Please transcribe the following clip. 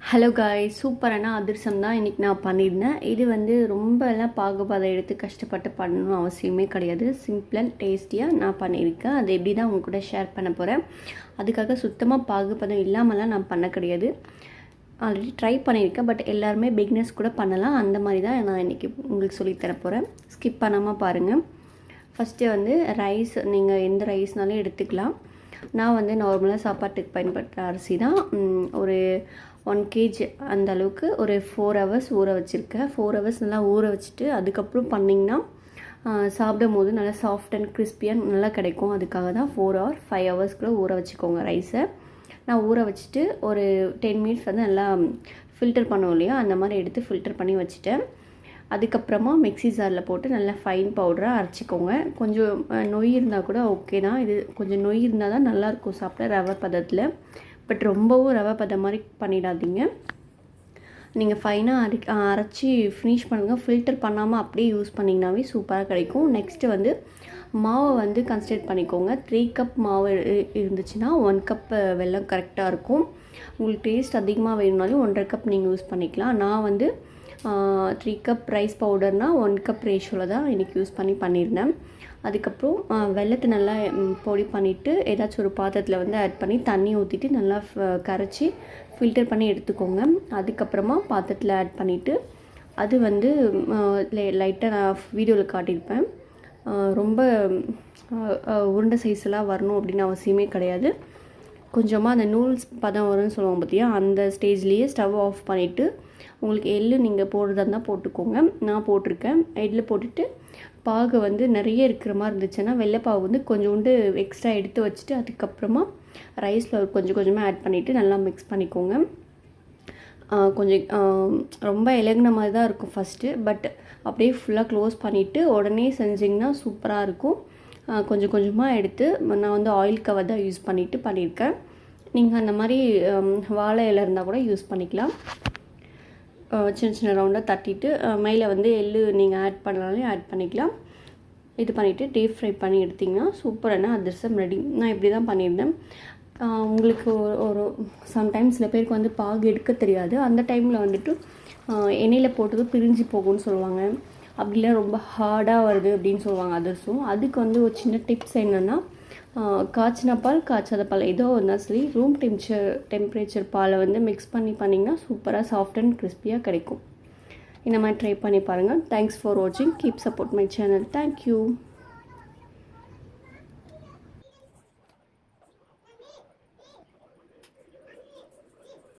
Hello guys, சூப்பரான அதிரசம் தான் இன்றைக்கி நான் பண்ணியிருந்தேன். இது வந்து ரொம்பலாம் பாகுபாதை எடுத்து கஷ்டப்பட்டு பண்ணணும் அவசியமே கிடையாது. சிம்பிள் அண்ட் டேஸ்டியாக நான் பண்ணியிருக்கேன். அது எப்படி தான் உங்க கூட ஷேர் பண்ண போகிறேன். அதுக்காக சுத்தமாக பாகுபதம் இல்லாமலாம் நான் பண்ண கிடையாது. ஆல்ரெடி ட்ரை பண்ணியிருக்கேன். பட் எல்லாருமே பிகினர்ஸ் கூட பண்ணலாம். அந்த மாதிரி தான் நான் இன்றைக்கி உங்களுக்கு சொல்லித்தர போகிறேன். ஸ்கிப் பண்ணாமல் பாருங்கள். ஃபஸ்ட்டு வந்து ரைஸ், நீங்கள் எந்த ரைஸ்னாலும் எடுத்துக்கலாம். நான் வந்து நார்மலாக சாப்பாட்டுக்கு பயன்படுத்துகிற அரிசி தான். ஒரு 1 kg அந்த அளவுக்கு ஒரு 4 hours ஊற வச்சுருக்கேன். 4 hours நல்லா ஊற வச்சுட்டு அதுக்கப்புறம் பண்ணிங்கன்னா சாப்பிடும் போது நல்லா சாஃப்ட் அண்ட் கிறிஸ்பியாக நல்லா கிடைக்கும். அதுக்காக தான் 4 or 5 hours கூட ஊற வச்சுக்கோங்க ரைஸை. நான் ஊற வச்சுட்டு ஒரு 10 minutes வந்து நல்லா ஃபில்டர் பண்ணுவோம் இல்லையா, அந்த மாதிரி எடுத்து ஃபில்டர் பண்ணி வச்சுட்டேன். அதுக்கப்புறமா மிக்ஸி ஜாரில் போட்டு நல்லா ஃபைன் பவுடராக அரைச்சிக்கோங்க. கொஞ்சம் நொய் இருந்தால் கூட ஓகே தான். இது கொஞ்சம் நொய் இருந்தால் தான் நல்லாயிருக்கும் சாப்பிட ரவை பதத்தில். பட் ரொம்பவும் ரவை பதம் மாதிரி பண்ணிடாதீங்க. நீங்கள் ஃபைனாக அரைச்சி ஃபினிஷ் பண்ணுங்கள். ஃபில்டர் பண்ணாமல் அப்படியே யூஸ் பண்ணிங்கனாவே சூப்பராக கிடைக்கும். நெக்ஸ்ட்டு வந்து மாவை வந்து கன்சிடர் பண்ணிக்கோங்க. 3 cup மாவு இருந்துச்சுன்னா 1 cup வெல்லம் கரெக்டாக இருக்கும். உங்களுக்கு டேஸ்ட் அதிகமாக வேணும்னாலும் 1.5 cup நீங்கள் யூஸ் பண்ணிக்கலாம். நான் வந்து 3 cup ரைஸ் பவுடர்னால் 1 cup ரேஷியோவில் தான் இன்றைக்கி யூஸ் பண்ணியிருந்தேன். அதுக்கப்புறம் வெல்லத்தை நல்லா பொடி பண்ணிவிட்டு ஏதாச்சும் ஒரு பாத்திரத்தில் வந்து ஆட் பண்ணி தண்ணி ஊற்றிட்டு நல்லா கரைச்சி ஃபில்டர் பண்ணி எடுத்துக்கோங்க. அதுக்கப்புறமா பாத்திரத்தில் ஆட் பண்ணிவிட்டு அது வந்து லைட்டாக நான் வீடியோவில் காட்டியிருப்பேன். ரொம்ப உருண்டை சைஸெல்லாம் வரணும் அப்படின்னு அவசியமே கிடையாது. கொஞ்சமாக அந்த நூல்ஸ் பதம் வரும்னு சொல்லுவாங்க பார்த்தியா, அந்த ஸ்டேஜ்லேயே ஸ்டவ் ஆஃப் பண்ணிவிட்டு உங்களுக்கு எள்ளு நீங்கள் போடுறதா இருந்தால் போட்டுக்கோங்க. நான் போட்டிருக்கேன். எள்ளு போட்டுட்டு பாகு வந்து நிறைய இருக்கிற மாதிரி இருந்துச்சுன்னா வெள்ளைப்பாகு வந்து கொஞ்சோண்டு எக்ஸ்ட்ரா எடுத்து வச்சுட்டு அதுக்கப்புறமா ரைஸில் கொஞ்சம் கொஞ்சமாக ஆட் பண்ணிவிட்டு நல்லா மிக்ஸ் பண்ணிக்கோங்க. கொஞ்சம் ரொம்ப இலகுன மாதிரி தான் இருக்கும் ஃபஸ்ட்டு. பட் அப்படியே ஃபுல்லாக க்ளோஸ் பண்ணிவிட்டு உடனே செஞ்சிங்கன்னா சூப்பராக இருக்கும். கொஞ்சம் கொஞ்சமாக எடுத்து நான் வந்து ஆயில் கவர் தான் யூஸ் பண்ணியிருக்கேன். நீங்கள் அந்த மாதிரி வாழை இலை இருந்தால் கூட யூஸ் பண்ணிக்கலாம். சின்ன சின்ன ரவுண்டாக தட்டிட்டு மேலே வந்து எள்ளு நீங்கள் ஆட் பண்ணாலே ஆட் பண்ணிக்கலாம். இது பண்ணிவிட்டு டீப் ஃப்ரை பண்ணி எடுத்திங்கன்னா சூப்பரான அதிரசம் ரெடி. நான் இப்படி தான் பண்ணியிருந்தேன். உங்களுக்கு ஒரு சம்டைம்ஸ் சில பேருக்கு வந்து பாகு எடுக்க தெரியாது. அந்த டைமில் வந்துட்டு எண்ணெயில் போட்டது பிரிஞ்சு போகும்னு சொல்லுவாங்க. அப்படிலாம் ரொம்ப ஹார்டாக வருது அப்படின்னு சொல்லுவாங்க அதிரசம். அதுக்கு வந்து ஒரு சின்ன டிப்ஸ் என்னென்னா, காய்ச்சின பால் காய்ச்சாத பால் ஏதோ இருந்தால் சரி ரூம் டெம்பரேச்சர் பாலை வந்து மிக்ஸ் பண்ணிங்கன்னா சூப்பராக சாஃப்ட் அண்ட் கிறிஸ்பியாக கிடைக்கும். இந்த மாதிரி ட்ரை பண்ணி பாருங்கள். தேங்க்ஸ் ஃபார் வாட்சிங். Keep support my channel. Thank you.